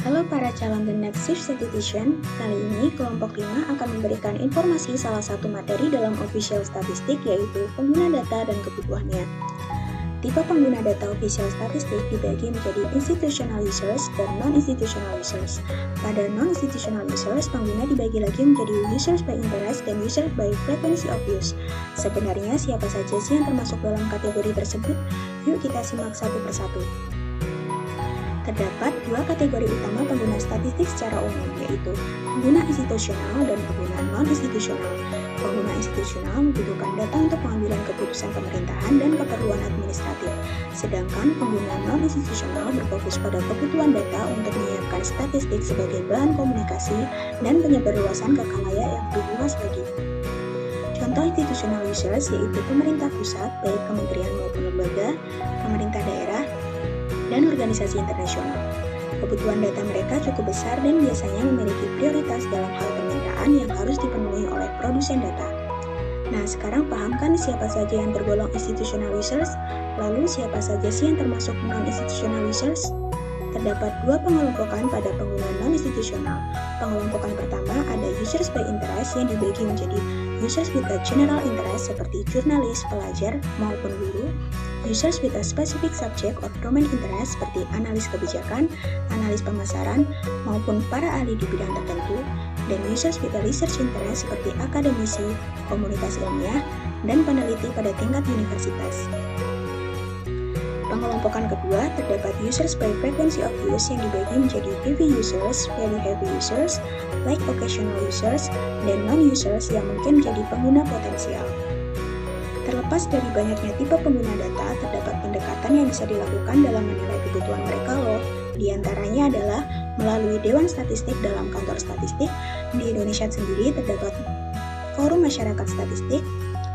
Halo para calon The Next Chief Statistician, kali ini kelompok 5 akan memberikan informasi salah satu materi dalam official statistik, yaitu pengguna data dan kebutuhannya. Tipe pengguna data official statistik dibagi menjadi institutional users dan non-institutional users. Pada non-institutional users, pengguna dibagi lagi menjadi users by interest dan users by frequency of use. Sebenarnya siapa saja sih yang termasuk dalam kategori tersebut? Yuk kita simak satu persatu. Terdapat dua kategori utama pengguna statistik secara umum, yaitu pengguna institusional dan pengguna non-institusional. Pengguna institusional membutuhkan data untuk pengambilan keputusan pemerintahan dan keperluan administratif, sedangkan pengguna non-institusional berfokus pada kebutuhan data untuk menyiapkan statistik sebagai bahan komunikasi dan penyebarluasan ke khalayak yang lebih luas lagi. Contoh institutional users yaitu pemerintah pusat, baik kementerian maupun lembaga, pemerintah daerah, dan organisasi internasional. Kebutuhan data mereka cukup besar dan biasanya memiliki prioritas dalam hal permintaan yang harus dipenuhi oleh produsen data. Nah, sekarang paham kan siapa saja yang tergolong institutional users? Lalu siapa saja sih yang termasuk non-institutional users? Terdapat dua pengelompokan pada pengguna non-institusional. Pengelompokan pertama ada users by interest yang dibagi menjadi users with a general interest seperti jurnalis, pelajar, maupun guru, users with a specific subject or domain interest seperti analis kebijakan, analis pemasaran, maupun para ahli di bidang tertentu, dan users with a research interest seperti akademisi, komunitas ilmiah, dan peneliti pada tingkat universitas. Pengelompokan kedua terdapat users by frequency of use yang dibagi menjadi heavy users, very heavy users, like occasional users, dan non-users yang mungkin menjadi pengguna potensial. Terlepas dari banyaknya tipe pengguna data, terdapat pendekatan yang bisa dilakukan dalam menilai kebutuhan mereka loh. Di antaranya adalah melalui Dewan Statistik dalam kantor statistik. Di Indonesia sendiri terdapat Forum Masyarakat Statistik,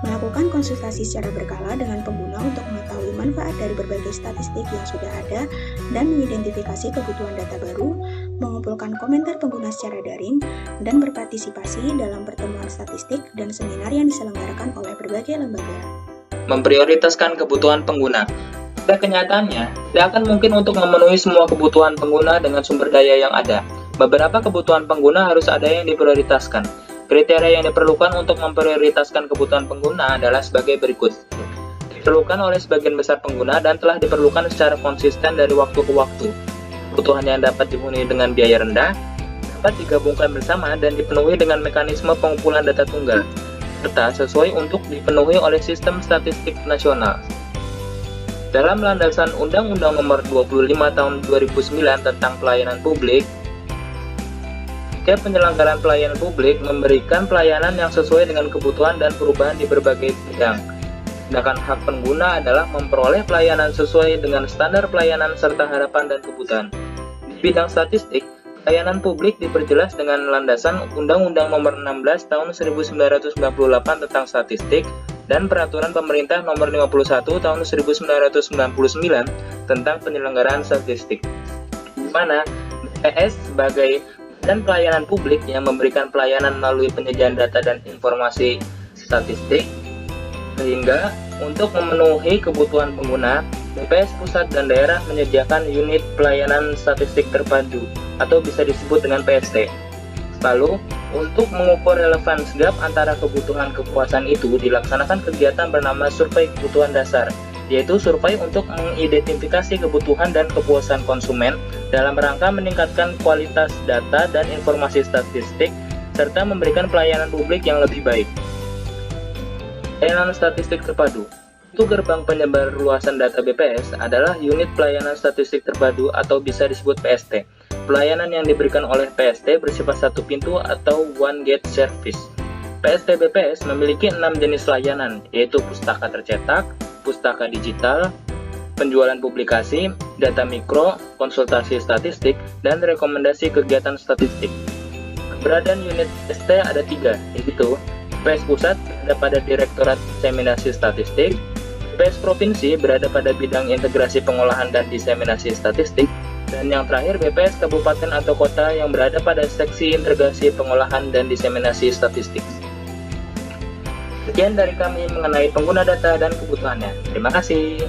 melakukan konsultasi secara berkala dengan pengguna untuk mengetahui manfaat dari berbagai statistik yang sudah ada dan mengidentifikasi kebutuhan data baru, mengumpulkan komentar pengguna secara daring, dan berpartisipasi dalam pertemuan statistik dan seminar yang diselenggarakan oleh berbagai lembaga. Memprioritaskan kebutuhan pengguna. Pada kenyataannya, tidak akan mungkin untuk memenuhi semua kebutuhan pengguna dengan sumber daya yang ada. Beberapa kebutuhan pengguna harus ada yang diprioritaskan. Kriteria yang diperlukan untuk memprioritaskan kebutuhan pengguna adalah sebagai berikut. Diperlukan oleh sebagian besar pengguna dan telah diperlukan secara konsisten dari waktu ke waktu. Kebutuhan yang dapat dipenuhi dengan biaya rendah, dapat digabungkan bersama dan dipenuhi dengan mekanisme pengumpulan data tunggal, serta sesuai untuk dipenuhi oleh sistem statistik nasional. Dalam landasan Undang-Undang Nomor 25 Tahun 2009 tentang Pelayanan Publik, setiap penyelenggaraan pelayanan publik memberikan pelayanan yang sesuai dengan kebutuhan dan perubahan di berbagai bidang. Sedangkan hak pengguna adalah memperoleh pelayanan sesuai dengan standar pelayanan serta harapan dan kebutuhan. Di bidang statistik, pelayanan publik diperjelas dengan landasan Undang-Undang Nomor 16 Tahun 1998 tentang Statistik dan Peraturan Pemerintah Nomor 51 Tahun 1999 tentang Penyelenggaraan Statistik, di mana BPS sebagai dan pelayanan publik yang memberikan pelayanan melalui penyajian data dan informasi statistik, sehingga untuk memenuhi kebutuhan pengguna, BPS pusat dan daerah menyediakan unit pelayanan statistik terpadu atau bisa disebut dengan PST. Lalu, untuk mengukur relevansi gap antara kebutuhan kepuasan itu dilaksanakan kegiatan bernama survei kebutuhan dasar, yaitu survei untuk mengidentifikasi kebutuhan dan kepuasan konsumen dalam rangka meningkatkan kualitas data dan informasi statistik serta memberikan pelayanan publik yang lebih baik. Pelayanan statistik terpadu. Untuk gerbang penyebar luasan data BPS adalah unit pelayanan statistik terpadu atau bisa disebut PST. Pelayanan yang diberikan oleh PST bersifat satu pintu atau one gate service. PST BPS memiliki 6 jenis layanan, yaitu pustaka tercetak, pustaka digital, penjualan publikasi, data mikro, konsultasi statistik, dan rekomendasi kegiatan statistik. Keberadaan unit PST ada 3, yaitu BPS Pusat berada pada Direktorat Diseminasi Statistik, BPS Provinsi berada pada bidang integrasi pengolahan dan diseminasi statistik, dan yang terakhir BPS Kabupaten atau Kota yang berada pada Seksi Integrasi Pengolahan dan Diseminasi Statistik. Sekian dari kami mengenai pengguna data dan kebutuhannya. Terima kasih.